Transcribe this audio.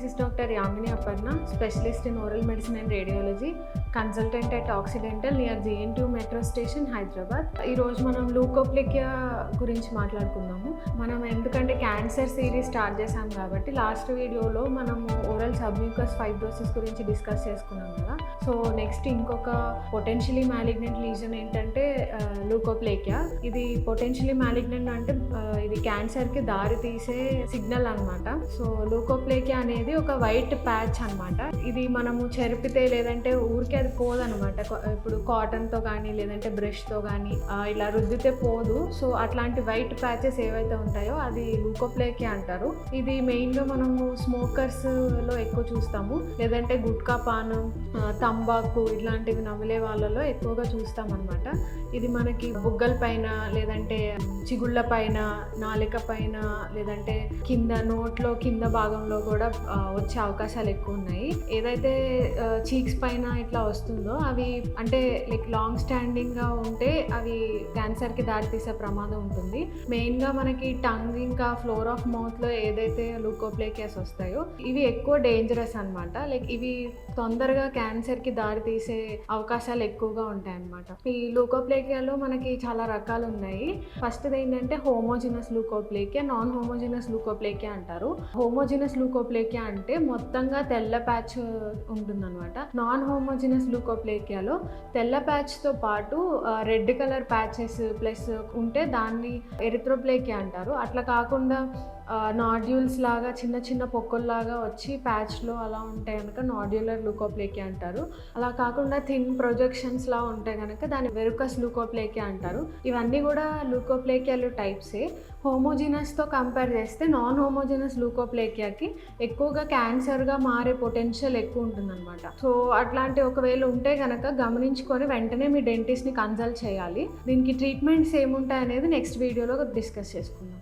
This is Dr. Yamini Aparna, specialist in oral medicine and radiology, consultant at Occidental near GNTU metro station, Hyderabad. ఈ రోజు మనం లూకోప్లేకియా గురించి మాట్లాడుకుందాము. మనం ఎందుకంటే క్యాన్సర్ సిరీస్ స్టార్ట్ చేసాం కాబట్టి లాస్ట్ వీడియోలో మనం ఓరల్ సబ్మ్యూకస్ ఫైబ్రోసిస్ గురించి డిస్కస్ చేసుకున్నాం కదా. సో నెక్స్ట్ ఇంకొక పొటెన్షియలీ మ్యాలిగ్నెంట్ లీజన్ ఏంటంటే లూకోప్లేకియా. ఇది పొటెన్షియలీ మ్యాలిగ్నెంట్ అంటే ఇది క్యాన్సర్కి దారి తీసే సిగ్నల్ అనమాట. సో లూకోప్లేకియా అనేది ఒక వైట్ ప్యాచ్ అనమాట. ఇది మనము చెరిపితే లేదంటే ఊరికే అది పోదనమాట. ఇప్పుడు కాటన్తో కానీ లేదంటే బ్రష్తో కానీ ఇలా రుద్దితే పోదు. సో అట్లాంటి వైట్ ప్యాచెస్ ఏవైతే ఉంటాయో అది లూకోప్లేకియా అంటారు. ఇది మెయిన్గా మనము స్మోకర్స్లో ఎక్కువ చూస్తాము, లేదంటే గుట్కా పానం, తంబాకు ఇట్లాంటివి నమిలే వాళ్ళలో ఎక్కువగా చూస్తాం అనమాట. ఇది మనకి బుగ్గల పైన లేదంటే చిగుళ్ళ పైన, నాలిక పైన, లేదంటే కింద నోట్లో కింద భాగంలో కూడా వచ్చే అవకాశాలు ఎక్కువ ఉన్నాయి. ఏదైతే చీక్స్ పైన ఇట్లా వస్తుందో అవి అంటే లైక్ లాంగ్ స్టాండింగ్గా ఉంటే అవి క్యాన్సర్కి దారితీసే ప్రమాదం ఉంటుంది. మెయిన్గా మనకి టంగ్ ఇంకా ఫ్లోర్ ఆఫ్ మౌత్లో ఏదైతే లూకోప్లేకియాస్ వస్తాయో ఇవి ఎక్కువ డేంజరస్ అనమాట. లైక్ ఇవి తొందరగా క్యాన్సర్కి దారితీసే అవకాశాలు ఎక్కువగా ఉంటాయి అన్నమాట. ఈ లూకోప్లేకియాలో మనకి చాలా రకాలు ఉన్నాయి. ఫస్ట్ ఏంటంటే homogeneous leukoplakia, non homogeneous leukoplakia అంటారు. హోమోజినస్ లూకోప్లేకియా అంటే మొత్తంగా తెల్ల ప్యాచ్ ఉంటుందన్నమాట. నాన్ హోమోజినస్ లూకోప్లేకియాలో తెల్ల ప్యాచ్తో పాటు రెడ్ కలర్ ప్యాచెస్ ప్లస్ ఉంటే దాన్ని ఎరిథ్రోప్లేకియా అంటారు. అట్లా కాకుండా నాడ్యూల్స్ లాగా చిన్న చిన్న పొక్కుల్లాగా వచ్చి ప్యాచ్లో అలా ఉంటే కనుక నాడ్యులర్ లూకోప్లేకియా అంటారు. అలా కాకుండా థిన్ ప్రొజెక్షన్స్ లా ఉంటే కనుక దాన్ని వెరుకస్ లూకోప్లేకియా అంటారు. ఇవన్నీ కూడా లూకోప్లేకియాలు టైప్సే. హోమోజినస్తో కంపేర్ చేస్తే నాన్ హోమోజినస్ లూకోప్లేకియాకి ఎక్కువగా క్యాన్సర్గా మారే పొటెన్షియల్ ఎక్కువ ఉంటుందన్నమాట. సో అట్లాంటి ఒకవేళ ఉంటే కనుక గమనించుకొని వెంటనే మీ డెంటిస్ట్ని కన్సల్ట్ చేయాలి. దీనికి ట్రీట్మెంట్స్ ఏముంటాయి అనేది నెక్స్ట్ వీడియోలో డిస్కస్ చేసుకుందాం.